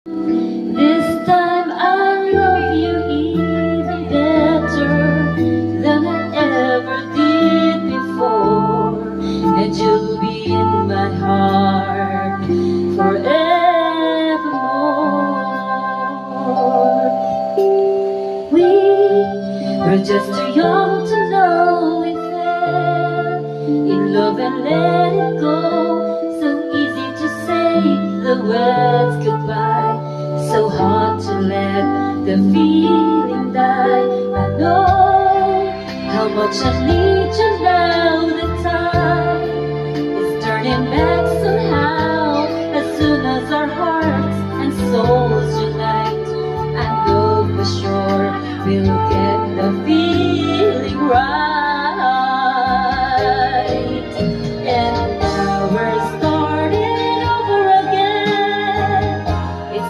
This time I love you even better than I ever did before, and you'll be in my heart forevermore. We were just too young to know we fell in love and let it go. So easy to say the words goodbye, so hard to let the feeling die. I know how much I need